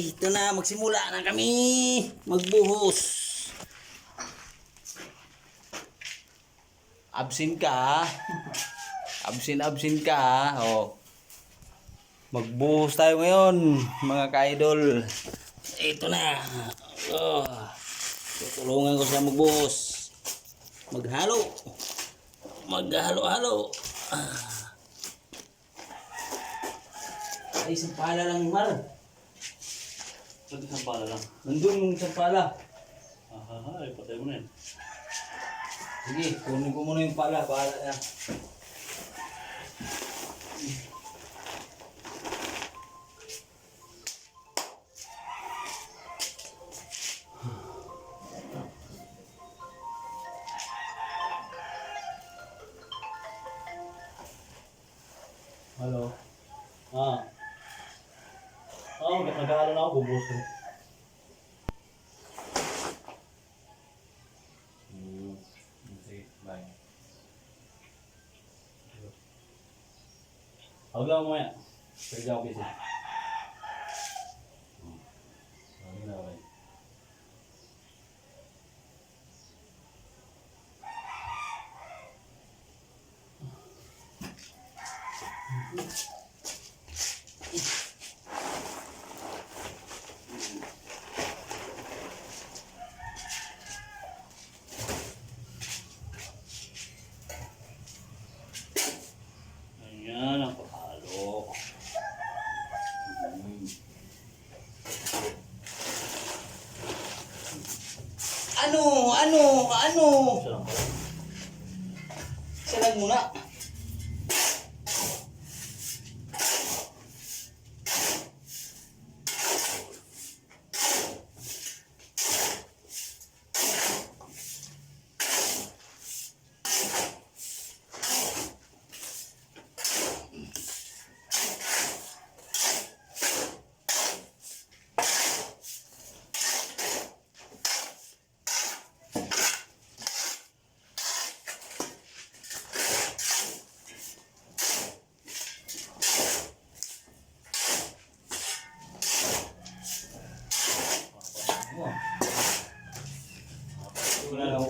ito na, magsimula na kami magbuhos. Absent ka, absent ka, oh. Magbuhos tayo ngayon, mga ka-idol. Ito na. Oh. Tutulungan ko siya magbuhos. Maghalo. Maghalo-halo. Ay, isang pala lang yung mar. Ba't isang pala lang? Nandun yung isang pala. Ay, patay mo na yan. Sige, kunin ko muna yung pala. Bahala na. Hello? Nag-aaral na ako, bubuso. Sige, bye. Huwag lang mo yan. Pwede ako busy. Sabi na, okay. Ayan, ang pahalo. Ano? Isa lang pala. Isa lang muna.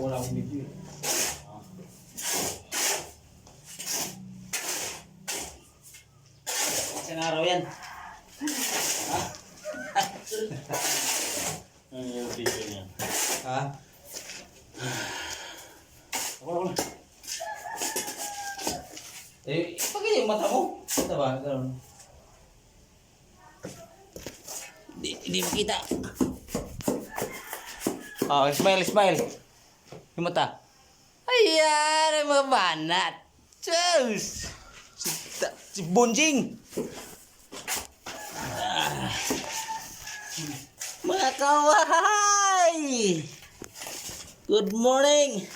Wala akong video. Isang araw yan. Ano yung video niya? Ha? Ako. Eh, pagay yung mata mo. Ito ba? Ganun. Hindi makita. Oh, smile. Yung mata. Ayan, mga banat. Diyos! Si Bonjing! Mga kawahay! Good morning!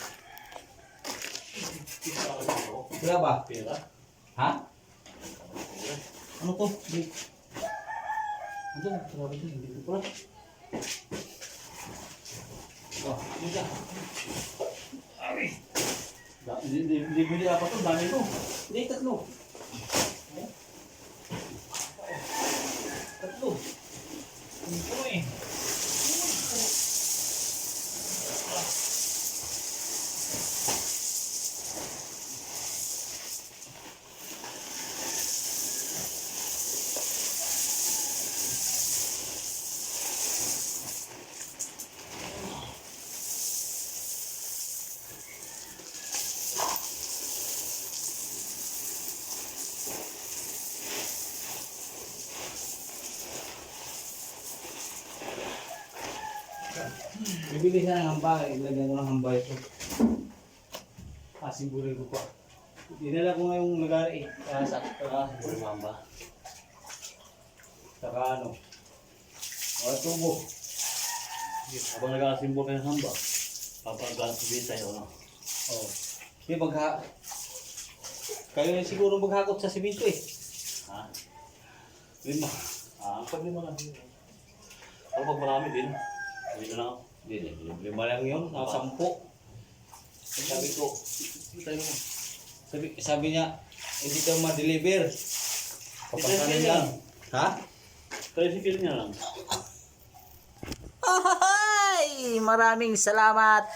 Pila ba? Pira? Ha? Ano to? Ano? Grabe to, hindi ko pala. Oh, yun ka. Hindi apa to, dami ko. Hindi, tatlo. Tatlo. Ito eh. Bibili siya ng hamba, ilagyan ko ng hamba ito. Simbulin ko pa. Dinala ko ngayong nagari eh. Sakto na. Puro mamba. Saka ano. Tubo. Habang nag-aasimbol kayo ng hamba, papag-sabihin tayo, ano? Oh. Hindi kayo na siguro maghakot sa simento eh. Ha? 5. Pag 5 lang. Ako pag marami din. Dito na ako. Hindi, 5 lang yun. 10. Sabi ko, sabi niya, hindi daw ma-deliver. Papasanin lang. Ha? Tricycle niya lang. Ay, maraming salamat.